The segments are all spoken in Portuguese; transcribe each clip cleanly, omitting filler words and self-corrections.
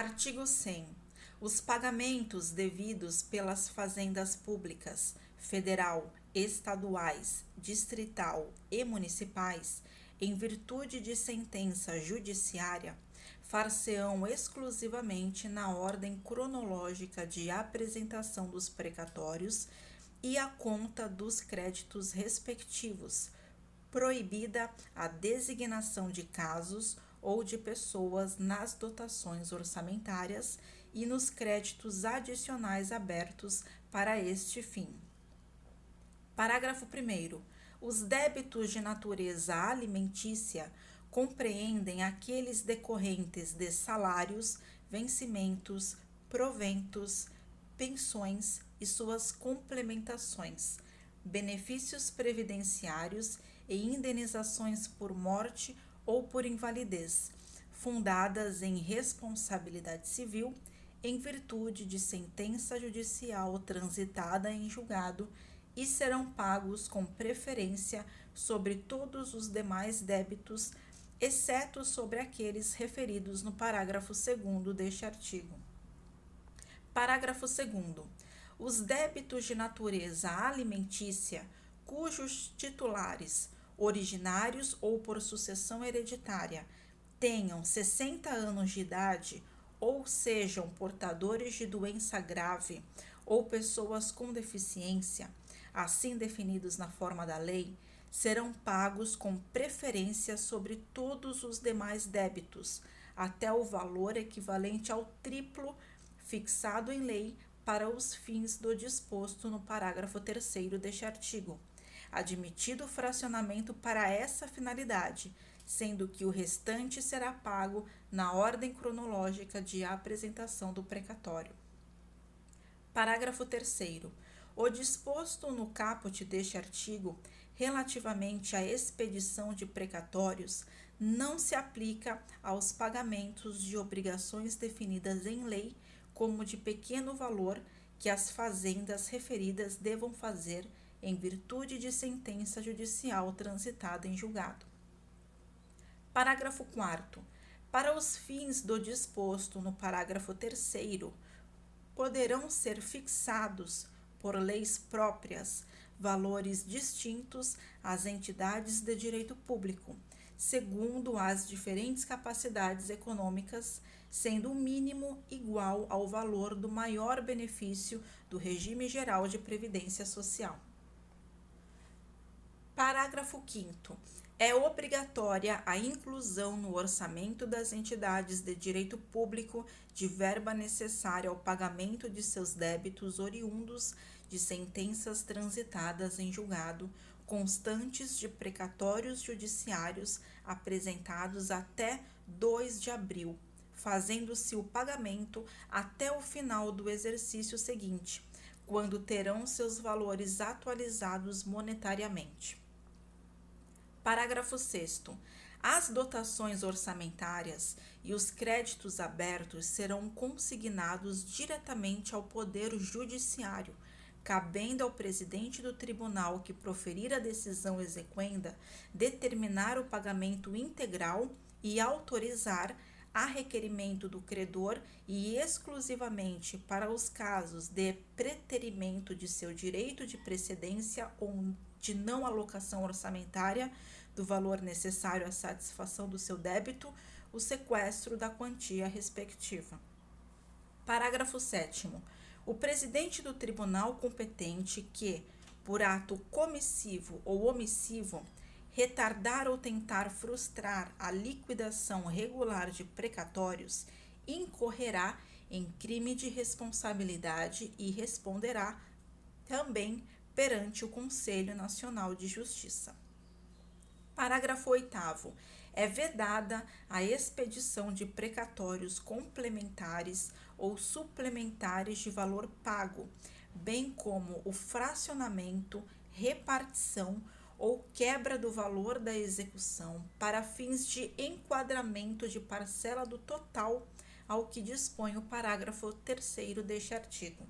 Artigo 100. Os pagamentos devidos pelas fazendas públicas, federal, estaduais, distrital e municipais, em virtude de sentença judiciária, far-se-ão exclusivamente na ordem cronológica de apresentação dos precatórios e à conta dos créditos respectivos, proibida a designação de casos ou de pessoas nas dotações orçamentárias e nos créditos adicionais abertos para este fim. Parágrafo 1º. Os débitos de natureza alimentícia compreendem aqueles decorrentes de salários, vencimentos, proventos, pensões e suas complementações, benefícios previdenciários e indenizações por morte ou por invalidez, fundadas em responsabilidade civil, em virtude de sentença judicial transitada em julgado, e serão pagos com preferência sobre todos os demais débitos, exceto sobre aqueles referidos no parágrafo 2º deste artigo. Parágrafo 2º. Os débitos de natureza alimentícia, cujos titulares, originários ou por sucessão hereditária, tenham 60 anos de idade ou sejam portadores de doença grave ou pessoas com deficiência, assim definidos na forma da lei, serão pagos com preferência sobre todos os demais débitos, até o valor equivalente ao triplo fixado em lei para os fins do disposto no parágrafo 3º deste artigo, admitido o fracionamento para essa finalidade, sendo que o restante será pago na ordem cronológica de apresentação do precatório. Parágrafo 3º. O disposto no caput deste artigo, relativamente à expedição de precatórios, não se aplica aos pagamentos de obrigações definidas em lei como de pequeno valor que as fazendas referidas devam fazer em virtude de sentença judicial transitada em julgado. Parágrafo 4º. Para os fins do disposto no parágrafo 3º, poderão ser fixados, por leis próprias, valores distintos às entidades de direito público, segundo as diferentes capacidades econômicas, sendo o mínimo igual ao valor do maior benefício do regime geral de previdência social. Parágrafo 5º. É obrigatória a inclusão no orçamento das entidades de direito público de verba necessária ao pagamento de seus débitos oriundos de sentenças transitadas em julgado, constantes de precatórios judiciários apresentados até 2 de abril, fazendo-se o pagamento até o final do exercício seguinte, quando terão seus valores atualizados monetariamente. Parágrafo 6º. As dotações orçamentárias e os créditos abertos serão consignados diretamente ao Poder Judiciário, cabendo ao presidente do tribunal que proferir a decisão exequenda determinar o pagamento integral e autorizar, a requerimento do credor e exclusivamente para os casos de preterimento de seu direito de precedência ou de não alocação orçamentária do valor necessário à satisfação do seu débito, o sequestro da quantia respectiva. Parágrafo 7º. O presidente do tribunal competente que, por ato comissivo ou omissivo, retardar ou tentar frustrar a liquidação regular de precatórios, incorrerá em crime de responsabilidade e responderá também perante o Conselho Nacional de Justiça. Parágrafo 8º. É vedada a expedição de precatórios complementares ou suplementares de valor pago, bem como o fracionamento, repartição ou quebra do valor da execução para fins de enquadramento de parcela do total ao que dispõe o parágrafo 3º deste artigo.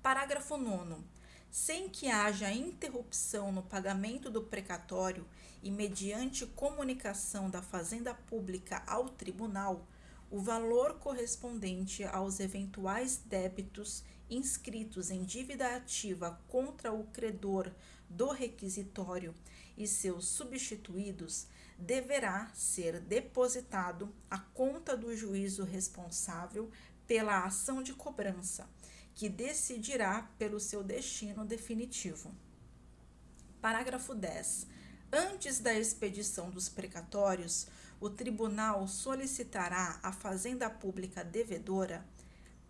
Parágrafo 9º. Sem que haja interrupção no pagamento do precatório e mediante comunicação da Fazenda Pública ao Tribunal, o valor correspondente aos eventuais débitos inscritos em dívida ativa contra o credor do requisitório e seus substituídos deverá ser depositado à conta do juízo responsável pela ação de cobrança, que decidirá pelo seu destino definitivo. Parágrafo 10. Antes da expedição dos precatórios, o tribunal solicitará à Fazenda Pública devedora,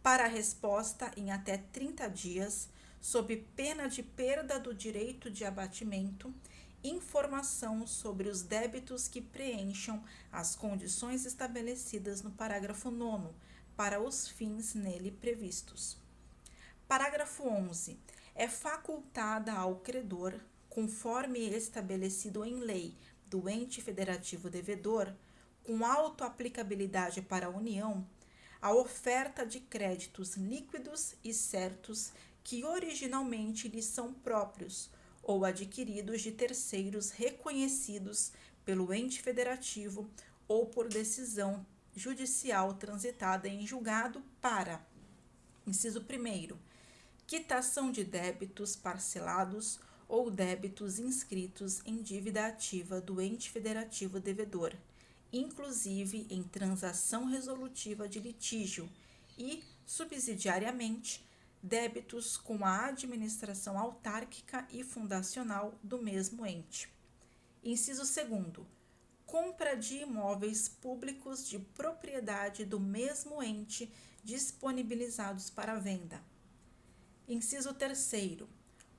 para a resposta em até 30 dias, sob pena de perda do direito de abatimento, informação sobre os débitos que preencham as condições estabelecidas no parágrafo 9º, para os fins nele previstos. Parágrafo 11. É facultada ao credor, conforme estabelecido em lei do ente federativo devedor, com autoaplicabilidade para a União, a oferta de créditos líquidos e certos que originalmente lhes são próprios ou adquiridos de terceiros reconhecidos pelo ente federativo ou por decisão judicial transitada em julgado para: inciso 1º, quitação de débitos parcelados ou débitos inscritos em dívida ativa do ente federativo devedor, inclusive em transação resolutiva de litígio, e, subsidiariamente, débitos com a administração autárquica e fundacional do mesmo ente. Inciso 2º, compra de imóveis públicos de propriedade do mesmo ente disponibilizados para venda. Inciso 3º,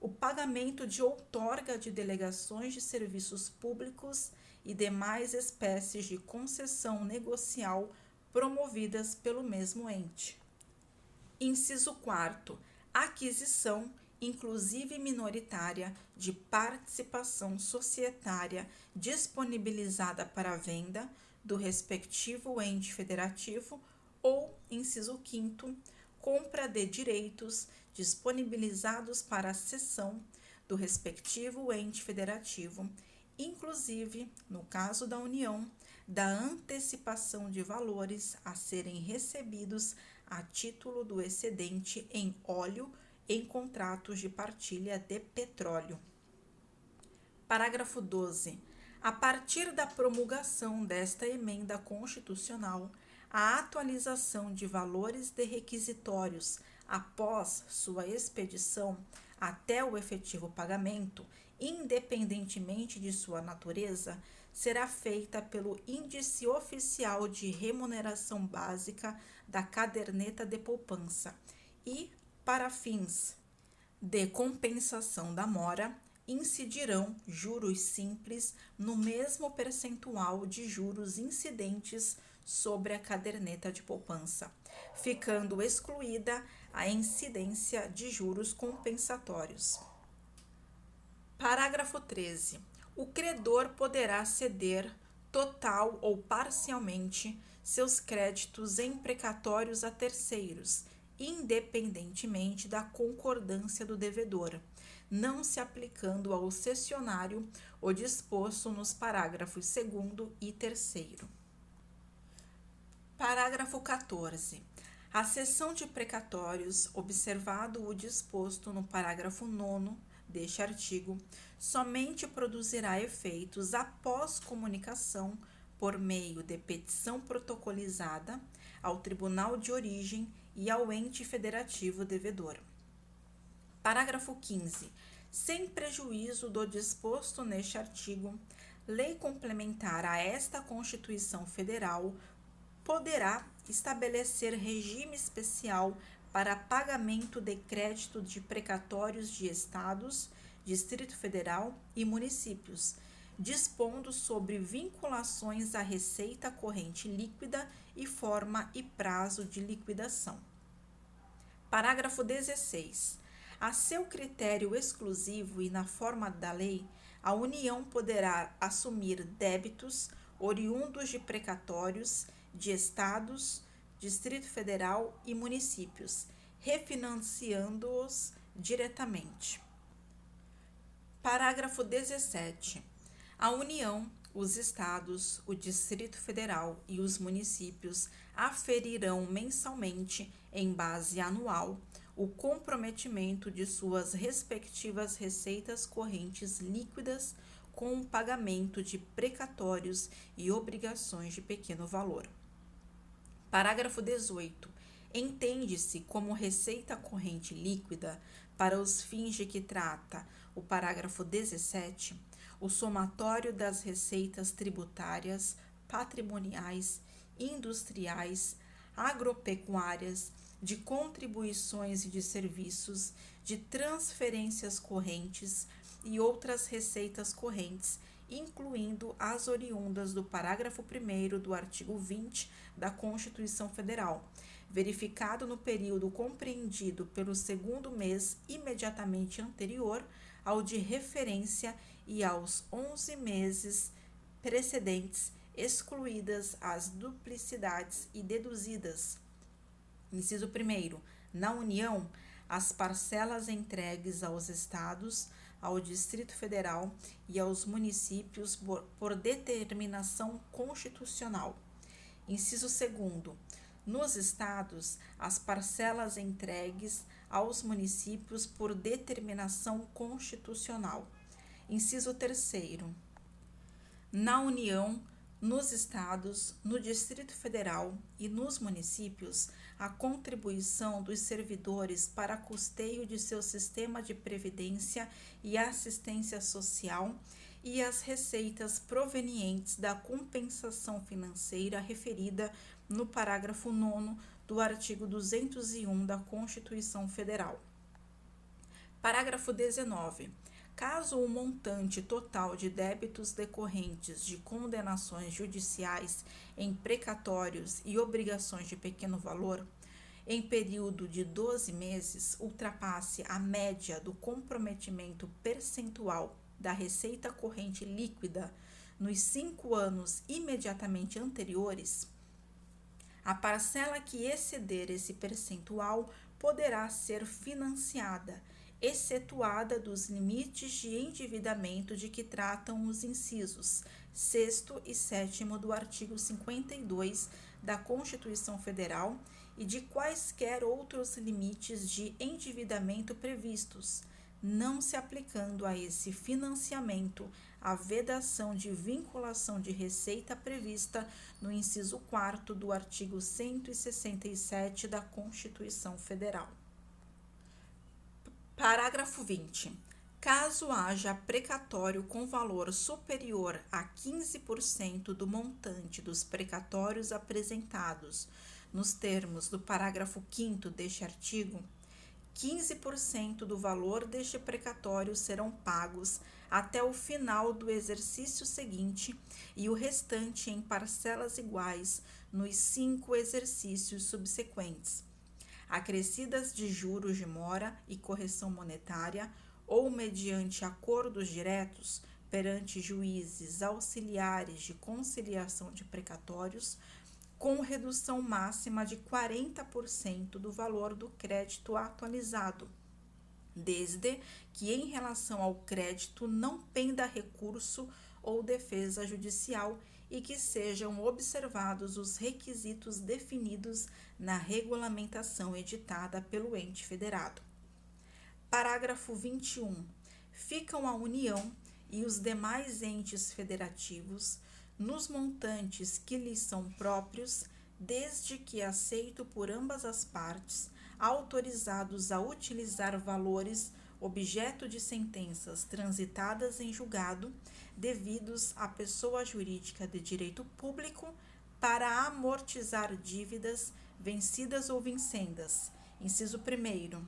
o pagamento de outorga de delegações de serviços públicos e demais espécies de concessão negocial promovidas pelo mesmo ente. Inciso 4º, aquisição, inclusive minoritária, de participação societária disponibilizada para venda do respectivo ente federativo ou, inciso 5º, compra de direitos disponibilizados para a cessão do respectivo ente federativo, inclusive, no caso da União, da antecipação de valores a serem recebidos a título do excedente em óleo em contratos de partilha de petróleo. Parágrafo 12. A partir da promulgação desta emenda constitucional, a atualização de valores de requisitórios após sua expedição até o efetivo pagamento, independentemente de sua natureza, será feita pelo Índice Oficial de Remuneração Básica da Caderneta de Poupança e, para fins de compensação da mora, incidirão juros simples no mesmo percentual de juros incidentes sobre a caderneta de poupança, ficando excluída a incidência de juros compensatórios. Parágrafo 13. O credor poderá ceder, total ou parcialmente, seus créditos em precatórios a terceiros, independentemente da concordância do devedor, não se aplicando ao cessionário o disposto nos parágrafos 2º e 3º. Parágrafo 14. A cessão de precatórios, observado o disposto no parágrafo 9º deste artigo, somente produzirá efeitos após comunicação por meio de petição protocolizada ao tribunal de origem e ao ente federativo devedor. Parágrafo 15. Sem prejuízo do disposto neste artigo, lei complementar a esta Constituição Federal poderá estabelecer regime especial para pagamento de crédito de precatórios de estados, Distrito Federal e municípios, dispondo sobre vinculações à receita corrente líquida e forma e prazo de liquidação. Parágrafo 16. A seu critério exclusivo e na forma da lei, a União poderá assumir débitos oriundos de precatórios de estados, Distrito Federal e municípios, refinanciando-os diretamente. Parágrafo 17. A União, os estados, o Distrito Federal e os municípios aferirão mensalmente, em base anual, o comprometimento de suas respectivas receitas correntes líquidas com o pagamento de precatórios e obrigações de pequeno valor. Parágrafo 18. Entende-se como receita corrente líquida, para os fins de que trata o parágrafo 17, o somatório das receitas tributárias, patrimoniais, industriais, agropecuárias, de contribuições e de serviços, de transferências correntes e outras receitas correntes, incluindo as oriundas do parágrafo 1º do artigo 20 da Constituição Federal, verificado no período compreendido pelo segundo mês imediatamente anterior ao de referência e aos 11 meses precedentes, excluídas as duplicidades e deduzidas. Inciso 1º. Na União, as parcelas entregues aos Estados, ao Distrito Federal e aos municípios por determinação constitucional. Inciso 2º. Nos Estados, as parcelas entregues aos municípios por determinação constitucional. Inciso 3º. Na União, nos Estados, no Distrito Federal e nos municípios, a contribuição dos servidores para custeio de seu sistema de previdência e assistência social e as receitas provenientes da compensação financeira referida no parágrafo 9º do artigo 201 da Constituição Federal. Parágrafo 19. Caso o montante total de débitos decorrentes de condenações judiciais em precatórios e obrigações de pequeno valor, em período de 12 meses, ultrapasse a média do comprometimento percentual da receita corrente líquida nos 5 anos imediatamente anteriores, a parcela que exceder esse percentual poderá ser financiada, excetuada dos limites de endividamento de que tratam os incisos 6º e 7º do artigo 52 da Constituição Federal e de quaisquer outros limites de endividamento previstos, não se aplicando a esse financiamento a vedação de vinculação de receita prevista no inciso 4º do artigo 167 da Constituição Federal. Parágrafo 20. Caso haja precatório com valor superior a 15% do montante dos precatórios apresentados nos termos do parágrafo 5º deste artigo, 15% do valor deste precatório serão pagos até o final do exercício seguinte e o restante em parcelas iguais nos 5 exercícios subsequentes, acrescidas de juros de mora e correção monetária ou mediante acordos diretos perante juízes auxiliares de conciliação de precatórios, com redução máxima de 40% do valor do crédito atualizado, desde que em relação ao crédito não penda recurso ou defesa judicial e que sejam observados os requisitos definidos na regulamentação editada pelo ente federado. Parágrafo 21. Ficam a União e os demais entes federativos nos montantes que lhes são próprios, desde que aceito por ambas as partes, autorizados a utilizar valores objeto de sentenças transitadas em julgado, devidos à pessoa jurídica de direito público, para amortizar dívidas vencidas ou vincendas. Inciso 1º.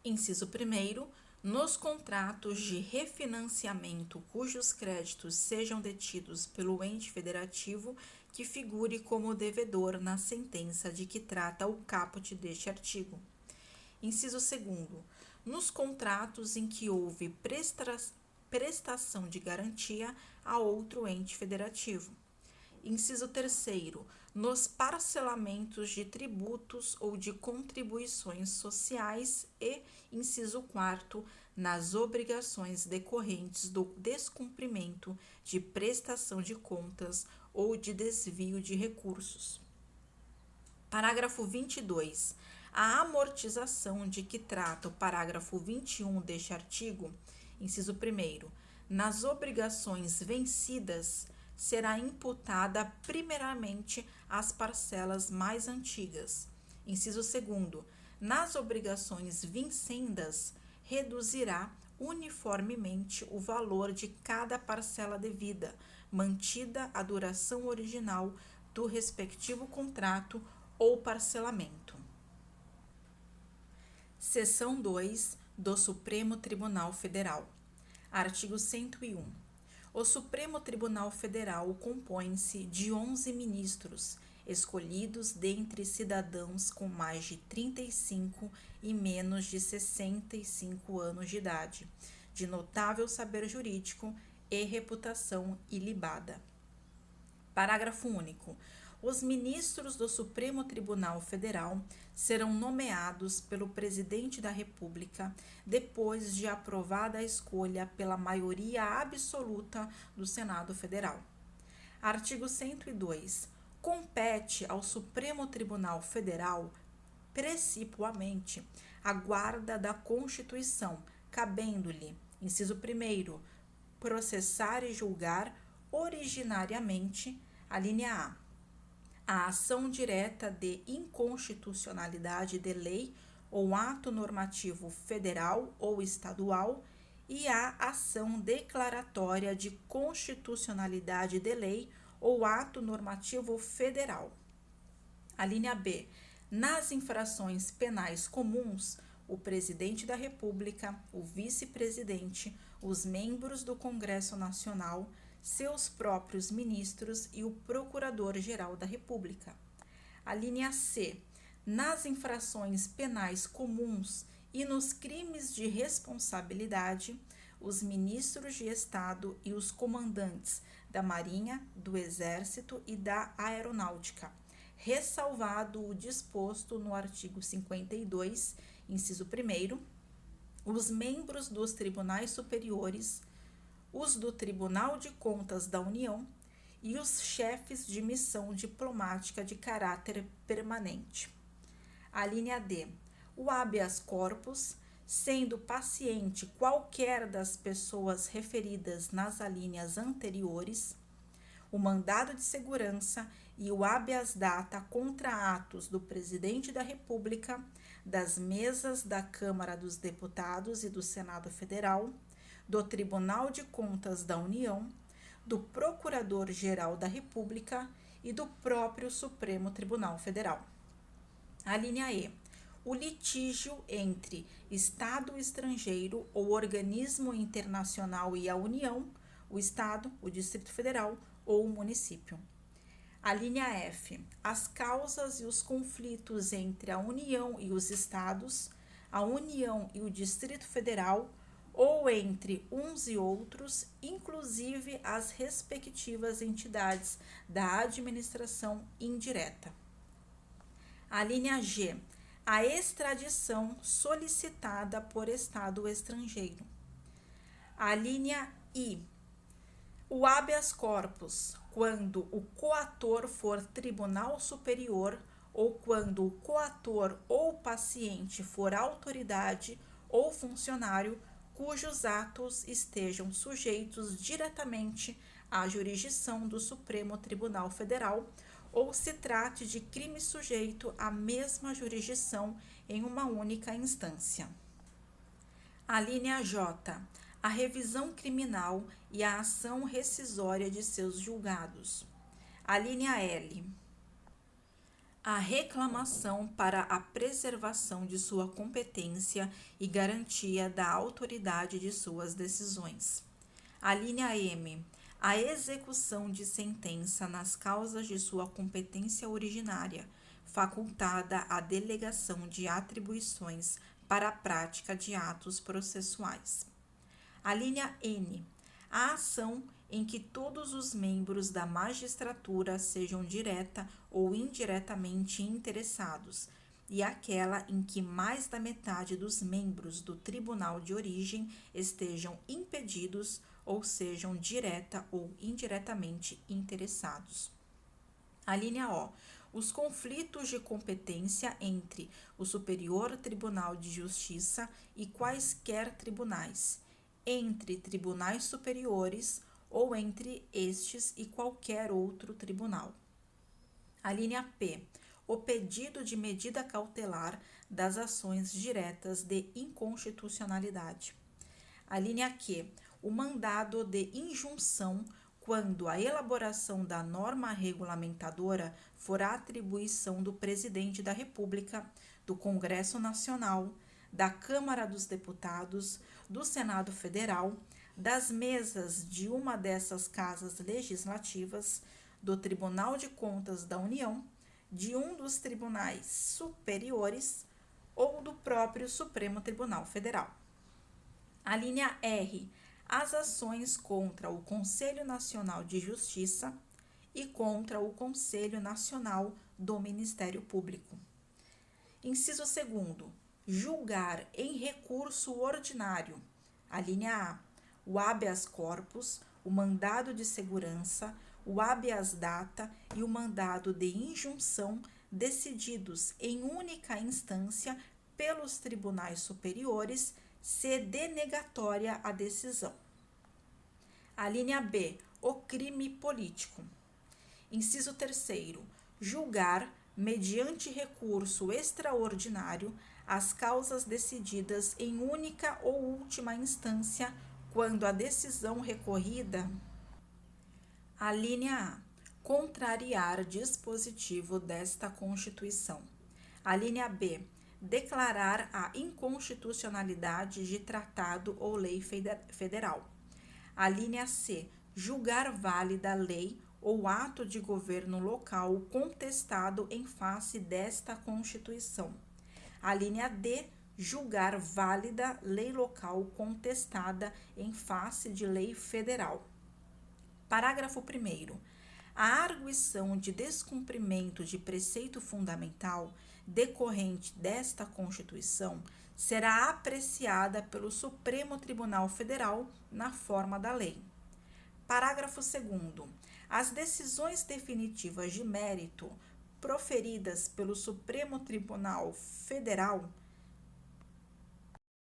Inciso 1º. Nos contratos de refinanciamento cujos créditos sejam detidos pelo ente federativo que figure como devedor na sentença de que trata o caput deste artigo. Inciso 2º. Nos contratos em que houve prestação de garantia a outro ente federativo. Inciso 3º. Nos parcelamentos de tributos ou de contribuições sociais e, inciso 4º, nas obrigações decorrentes do descumprimento de prestação de contas ou de desvio de recursos. Parágrafo 22. A amortização de que trata o parágrafo 21 deste artigo, inciso 1º, nas obrigações vencidas, será imputada primeiramente às parcelas mais antigas. Inciso 2º, nas obrigações vincendas, reduzirá uniformemente o valor de cada parcela devida, mantida a duração original do respectivo contrato ou parcelamento. Seção 2 do Supremo Tribunal Federal. Artigo 101. O Supremo Tribunal Federal compõe-se de 11 ministros, escolhidos dentre cidadãos com mais de 35 e menos de 65 anos de idade, de notável saber jurídico e reputação ilibada. Parágrafo único. Os ministros do Supremo Tribunal Federal serão nomeados pelo Presidente da República depois de aprovada a escolha pela maioria absoluta do Senado Federal. Artigo 102. Compete ao Supremo Tribunal Federal, precipuamente, a guarda da Constituição, cabendo-lhe, inciso 1º, processar e julgar originariamente, alínea A ação direta de inconstitucionalidade de lei ou ato normativo federal ou estadual e a ação declaratória de constitucionalidade de lei ou ato normativo federal. Alínea B. Nas infrações penais comuns, o Presidente da República, o Vice-Presidente, os membros do Congresso Nacional, seus próprios ministros e o Procurador-Geral da República. Alínea C. Nas infrações penais comuns e nos crimes de responsabilidade, os ministros de Estado e os comandantes da Marinha, do Exército e da Aeronáutica, ressalvado o disposto no artigo 52, inciso 1º, os membros dos tribunais superiores, os do Tribunal de Contas da União e os chefes de missão diplomática de caráter permanente. Alínea D. O habeas corpus, sendo paciente qualquer das pessoas referidas nas alíneas anteriores, o mandado de segurança e o habeas data contra atos do Presidente da República, das mesas da Câmara dos Deputados e do Senado Federal, do Tribunal de Contas da União, do Procurador-Geral da República e do próprio Supremo Tribunal Federal. Alínea E. O litígio entre Estado estrangeiro ou organismo internacional e a União, o Estado, o Distrito Federal ou o município. Alínea F. As causas e os conflitos entre a União e os Estados, a União e o Distrito Federal, ou entre uns e outros, inclusive as respectivas entidades da administração indireta. Alínea G. A extradição solicitada por Estado estrangeiro. Alínea I. O habeas corpus, quando o coator for Tribunal Superior ou quando o coator ou paciente for autoridade ou funcionário cujos atos estejam sujeitos diretamente à jurisdição do Supremo Tribunal Federal ou se trate de crime sujeito à mesma jurisdição em uma única instância. Alínea J. A revisão criminal e a ação rescisória de seus julgados. Alínea L. A reclamação para a preservação de sua competência e garantia da autoridade de suas decisões. Alínea M. A execução de sentença nas causas de sua competência originária, facultada a delegação de atribuições para a prática de atos processuais. Alínea N. A ação em que todos os membros da magistratura sejam direta ou indiretamente interessados, e aquela em que mais da metade dos membros do tribunal de origem estejam impedidos ou sejam direta ou indiretamente interessados. Alínea O. os conflitos de competência entre o Superior Tribunal de Justiça e quaisquer tribunais, entre tribunais superiores ou entre estes e qualquer outro tribunal. A linha P. O pedido de medida cautelar das ações diretas de inconstitucionalidade. A linha Q. O mandado de injunção quando a elaboração da norma regulamentadora for a atribuição do Presidente da República, do Congresso Nacional, da Câmara dos Deputados, do Senado Federal, das mesas de uma dessas casas legislativas, do Tribunal de Contas da União, de um dos tribunais superiores ou do próprio Supremo Tribunal Federal. A linha R. As ações contra o Conselho Nacional de Justiça e contra o Conselho Nacional do Ministério Público. Inciso 2º. Julgar em recurso ordinário. A linha A. O habeas corpus, o mandado de segurança, o habeas data e o mandado de injunção decididos em única instância pelos tribunais superiores, se denegatória a decisão. A linha B. O crime político. Inciso 3º. Julgar, mediante recurso extraordinário, as causas decididas em única ou última instância, quando a decisão recorrida. A linha A. Contrariar dispositivo desta Constituição. A linha B. Declarar a inconstitucionalidade de tratado ou lei federal. A linha C. Julgar válida lei ou ato de governo local contestado em face desta Constituição. A linha D. Julgar válida lei local contestada em face de lei federal. Parágrafo 1º. A arguição de descumprimento de preceito fundamental decorrente desta Constituição será apreciada pelo Supremo Tribunal Federal na forma da lei. Parágrafo 2º. As decisões definitivas de mérito proferidas pelo Supremo Tribunal Federal